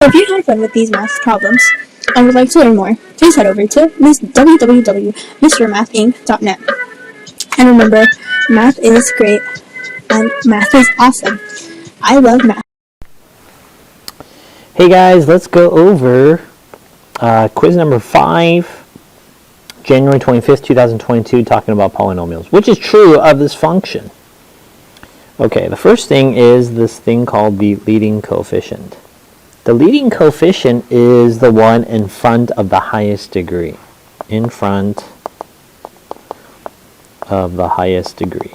If you had fun with these math problems and would like to learn more, please head over to www.mrmathinc.net. And remember, math is great and math is awesome. I love math. Hey guys, let's go over quiz number 5, January 25th, 2022, talking about polynomials, which is true of this function. Okay, the first thing is this thing called the leading coefficient. The leading coefficient is the one in front of the highest degree. In front of the highest degree.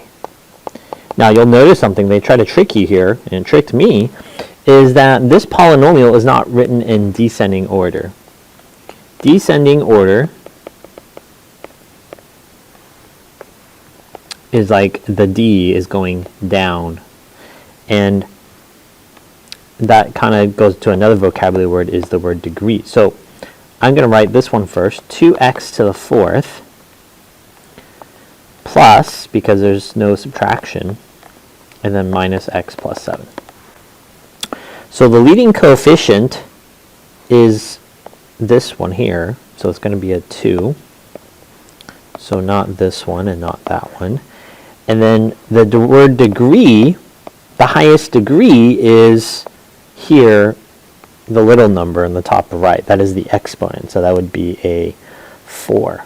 Now you'll notice something, they try to trick you here, and it tricked me, is that this polynomial is not written in descending order. Descending order is like the D is going down, and that kind of goes to another vocabulary word, is the word degree. So I'm going to write this one first, 2x to the 4th plus, because there's no subtraction, and then minus x plus 7. So the leading coefficient is this one here, so it's going to be a 2. So not this one and not that one. And then the word degree, the highest degree is here, the little number in the top right. That is the exponent, so that would be a 4.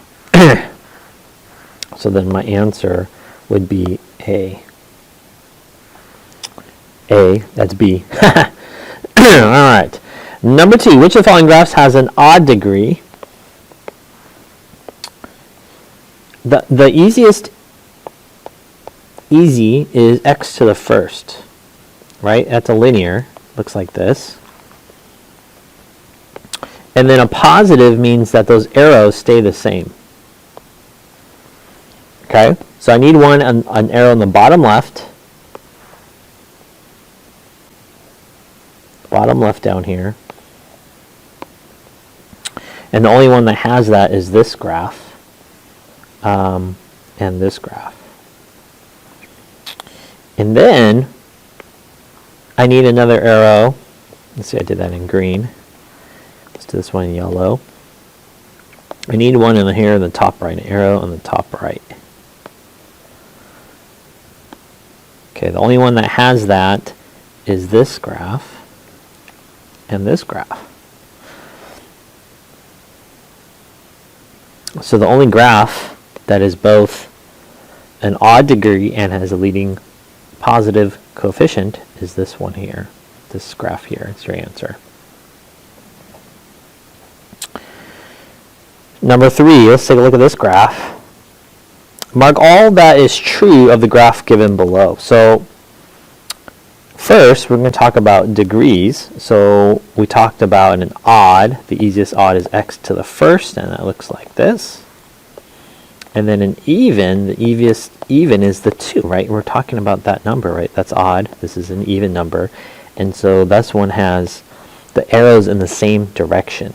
So then my answer would be A. A, that's B. Alright. Number 2, which of the following graphs has an odd degree? The easiest is x to the first, right? That's a linear, looks like this. And then a positive means that those arrows stay the same. Okay, so I need an arrow in the bottom left down here. And the only one that has that is this graph and this graph. And then I need another arrow. Let's see, I did that in green. Let's do this one in yellow. I need one in here in the top right, an arrow on the top right. Okay, the only one that has that is this graph and this graph. So the only graph that is both an odd degree and has a leading positive coefficient is this one here. This graph here. It's your answer. Number 3, let's take a look at this graph. Mark all that is true of the graph given below. So first, we're going to talk about degrees. So we talked about an odd. The easiest odd is x to the first, and that looks like this. And then an even, the easiest even is the 2, right? We're talking about that number, right? That's odd. This is an even number. And so this one has the arrows in the same direction.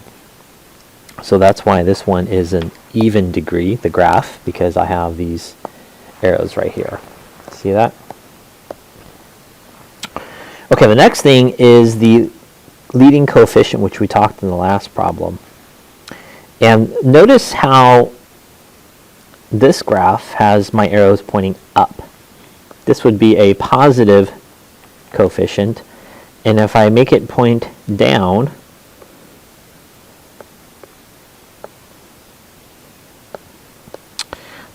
So that's why this one is an even degree, the graph, because I have these arrows right here. See that? Okay, the next thing is the leading coefficient, which we talked in the last problem. And notice how this graph has my arrows pointing up. This would be a positive coefficient. And if I make it point down,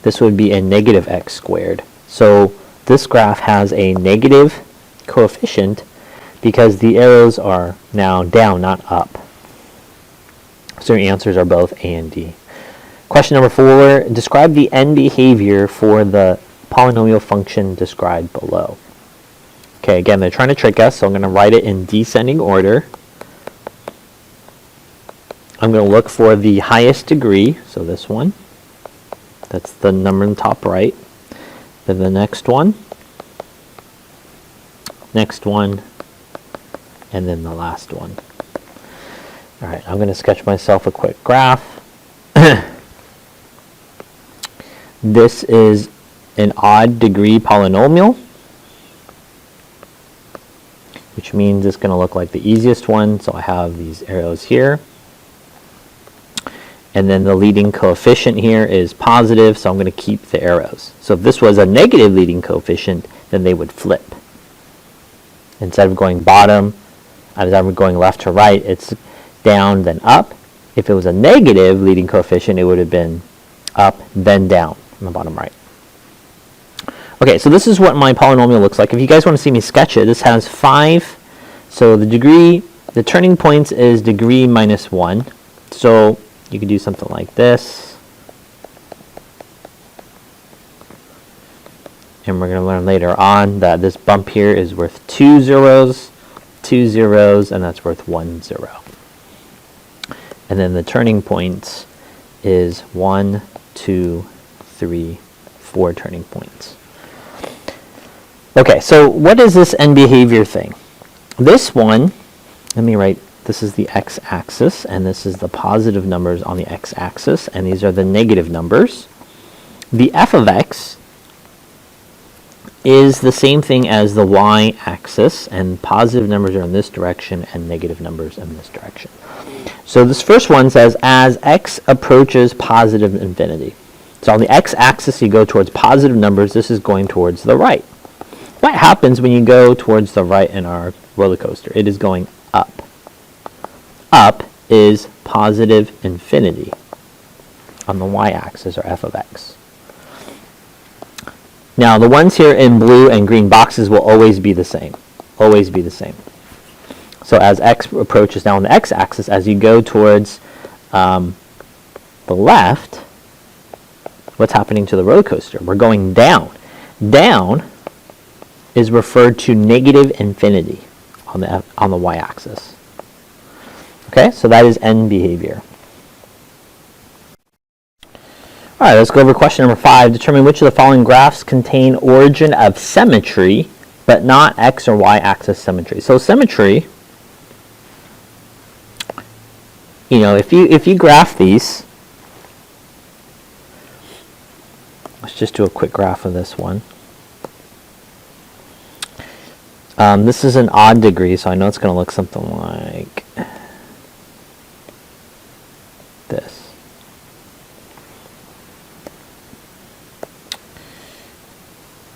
this would be a negative x squared. So this graph has a negative coefficient because the arrows are now down, not up. So your answers are both A and D. Question number 4, describe the end behavior for the polynomial function described below. Okay, again, they're trying to trick us, so I'm going to write it in descending order. I'm going to look for the highest degree, so this one. That's the number in the top right. Then the next one, and then the last one. All right, I'm going to sketch myself a quick graph. This is an odd degree polynomial. which means it's going to look like the easiest one. So I have these arrows here. And then the leading coefficient here is positive, so I'm going to keep the arrows. So if this was a negative leading coefficient, then they would flip. Instead of going bottom, instead of going left to right, it's down, then up. If it was a negative leading coefficient, it would have been up, then down on the bottom right. Okay, so this is what my polynomial looks like. If you guys want to see me sketch it, this has 5. So the turning points is degree minus 1. So you could do something like this. And we're going to learn later on that this bump here is worth 2 zeros, and that's worth 1 0. And then the turning points is 1, 2, 3, 4 turning points. Okay, so what is this end behavior thing? This one, let me write, this is the x-axis, and this is the positive numbers on the x-axis, and these are the negative numbers. The f of x is the same thing as the y-axis, and positive numbers are in this direction, and negative numbers in this direction. So this first one says, as x approaches positive infinity. So on the x-axis, you go towards positive numbers. This is going towards the right. What happens when you go towards the right in our roller coaster? It is going up. Up is positive infinity on the y-axis, or f of x. Now, the ones here in blue and green boxes will always be the same. Always be the same. So as x approaches now on the x-axis, as you go towards the left, what's happening to the roller coaster? We're going down. Down is referred to negative infinity on the y-axis. Okay, so that is end behavior. All right, let's go over question number 5. Determine which of the following graphs contain origin of symmetry, but not x or y-axis symmetry. So symmetry, you know, if you graph these, let's just do a quick graph of this one. This is an odd degree, so I know it's going to look something like this.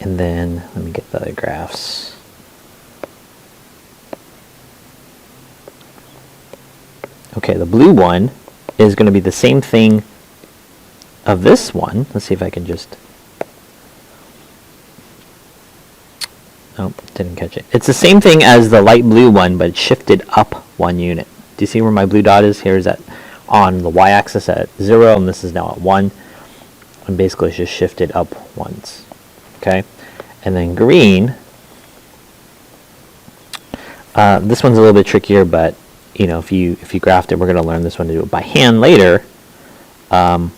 And then, let me get the other graphs. Okay, the blue one is going to be the same thing of this one. Let's see if I can just... Oh, didn't catch it. It's the same thing as the light blue one, but it's shifted up 1 unit. Do you see where my blue dot is? Here is at on the y-axis at 0, and this is now at 1. And basically it's just shifted up once. Okay? And then green, this one's a little bit trickier, but you know, if you graphed it, we're going to learn this one to do it by hand later. You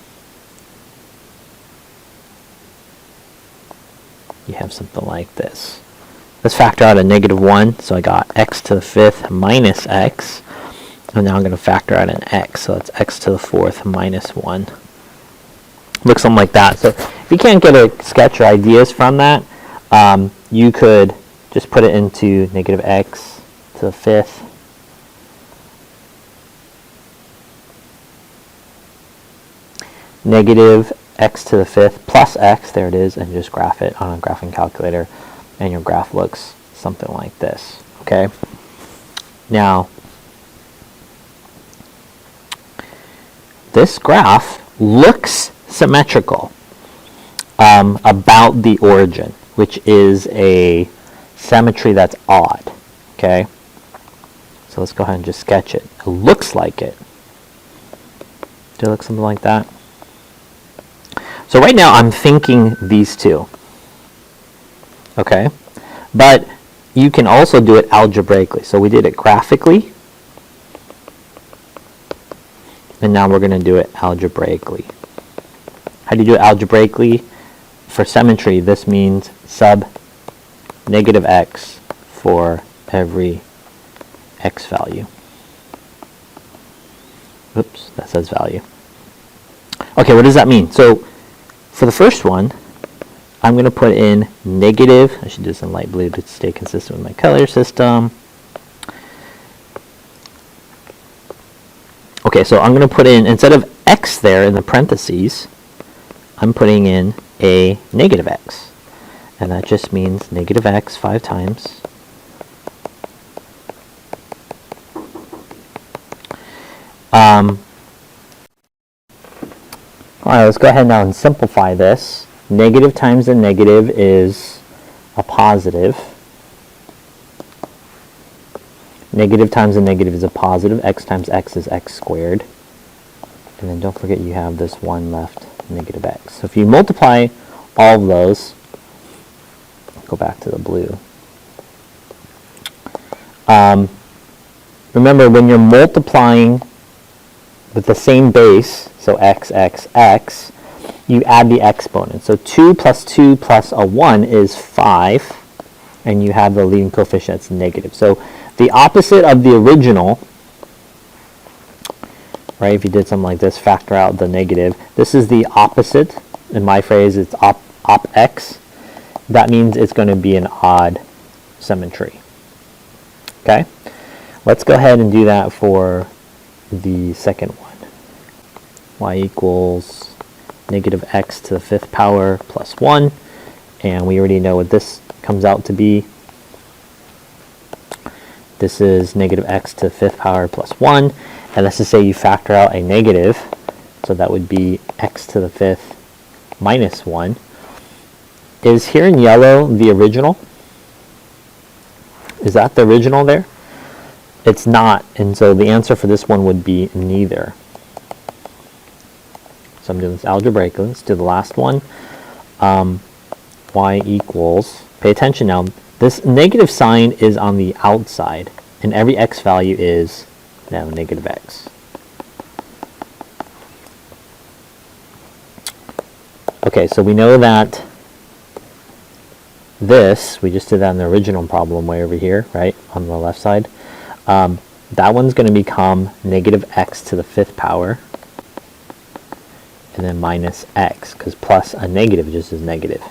have something like this. Let's factor out a -1, so I got x to the 5th minus x. And now I'm going to factor out an x, so it's x to the 4th minus 1. Looks something like that. So if you can't get a sketch or ideas from that, you could just put it into -x to the 5th. Negative x to the 5th plus x, there it is, and just graph it on a graphing calculator, and your graph looks something like this. Okay? Now, this graph looks symmetrical about the origin, which is a symmetry that's odd. Okay? So let's go ahead and just sketch it. It looks like it. Does it look something like that? So right now I'm thinking these two. Okay? But you can also do it algebraically. So we did it graphically. And now we're going to do it algebraically. How do you do it algebraically? For symmetry, this means sub -x for every x value. Oops, that says value. Okay, what does that mean? So for the first one, I'm going to put in negative. I should do this in light blue to stay consistent with my color system. Okay, so I'm going to put in, instead of x there in the parentheses, I'm putting in a negative x. And that just means negative x 5 times. All right, let's go ahead now and simplify this. Negative times a negative is a positive. Negative times a negative is a positive. X times x is x squared. And then don't forget you have this 1 left, negative x. So if you multiply all of those, go back to the blue. Remember, when you're multiplying with the same base, so x, x, x, you add the exponent. So 2 plus 2 plus a 1 is 5, and you have the leading coefficient that's negative. So the opposite of the original, right, if you did something like this, factor out the negative, this is the opposite. In my phrase, it's op x. That means it's going to be an odd symmetry. Okay? Let's go ahead and do that for the second one. Y equals negative x to the 5th power plus 1. And we already know what this comes out to be. This is negative x to the 5th power plus 1. And let's just say you factor out a negative. So that would be x to the 5th minus 1. Is here in yellow the original? Is that the original there? It's not, and so the answer for this one would be neither. So I'm doing this algebraically. Let's do the last one. Y equals, pay attention now, this negative sign is on the outside, and every x value is now negative x. Okay, so we know that this, we just did that in the original problem way over here, right, on the left side. That one's going to become negative x to the 5th power, and then minus x, because plus a negative just is negative.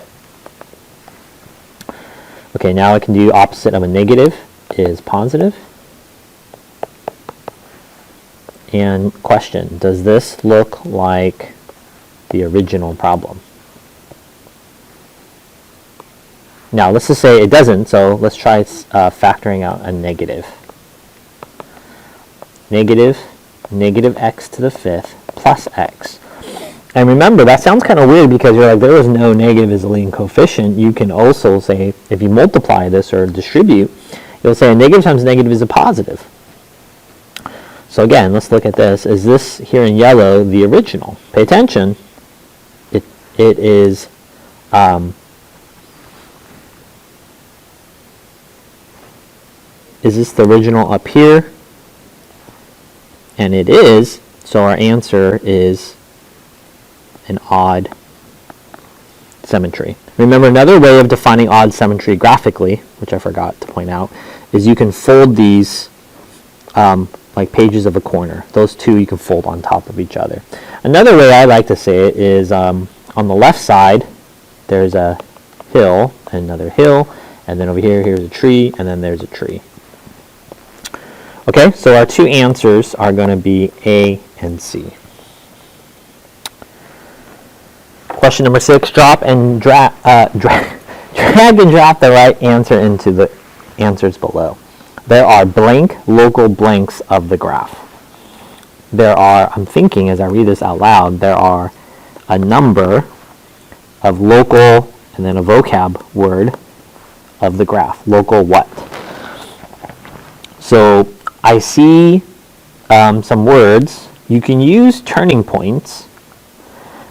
Okay, now I can do opposite of a negative is positive. And question, does this look like the original problem? Now let's just say it doesn't, so let's try factoring out a negative. Negative x to the 5th plus x. And remember, that sounds kind of weird because you're like, there is no negative as a leading coefficient. You can also say, if you multiply this or distribute, you'll say a negative times negative is a positive. So again, let's look at this. Is this here in yellow the original? Pay attention. It is this the original up here? And it is, so our answer is an odd symmetry. Remember, another way of defining odd symmetry graphically, which I forgot to point out, is you can fold these like pages of a corner. Those two you can fold on top of each other. Another way I like to say it is on the left side, there's a hill, another hill, and then over here, here's a tree, and then there's a tree. Okay, so our two answers are going to be A and C. Question number 6, drag and drop the right answer into the answers below. There are blank local blanks of the graph. There are, I'm thinking as I read this out loud, there are a number of local and then a vocab word of the graph. Local what? So I see some words. You can use turning points,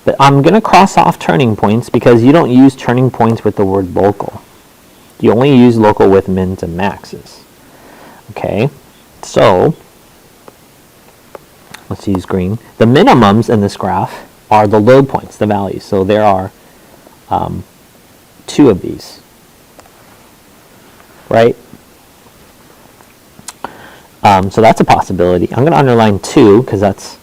but I'm going to cross off turning points because you don't use turning points with the word local. You only use local with mins and maxes. Okay, so let's use green. The minimums in this graph are the load points, the values. So there are 2 of these, right? So that's a possibility. I'm going to underline 2 because that's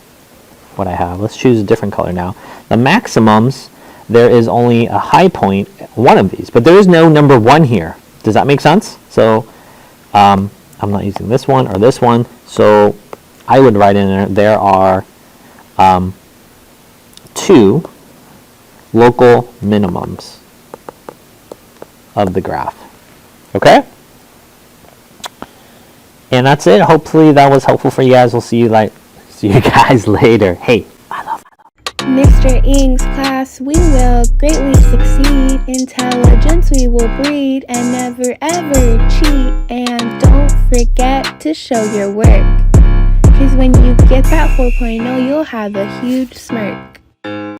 what I have. Let's choose a different color now. The maximums, there is only a high point, one of these, but there is no number 1 here. Does that make sense? So I'm not using this one or this one. So I would write in there are 2 local minimums of the graph. Okay? And that's it. Hopefully that was helpful for you guys. We'll see you guys later. Hey, I love. Mr. Eng's class, we will greatly succeed. Intelligence we will breed and never ever cheat. And don't forget to show your work. Because when you get that 4.0, you'll have a huge smirk.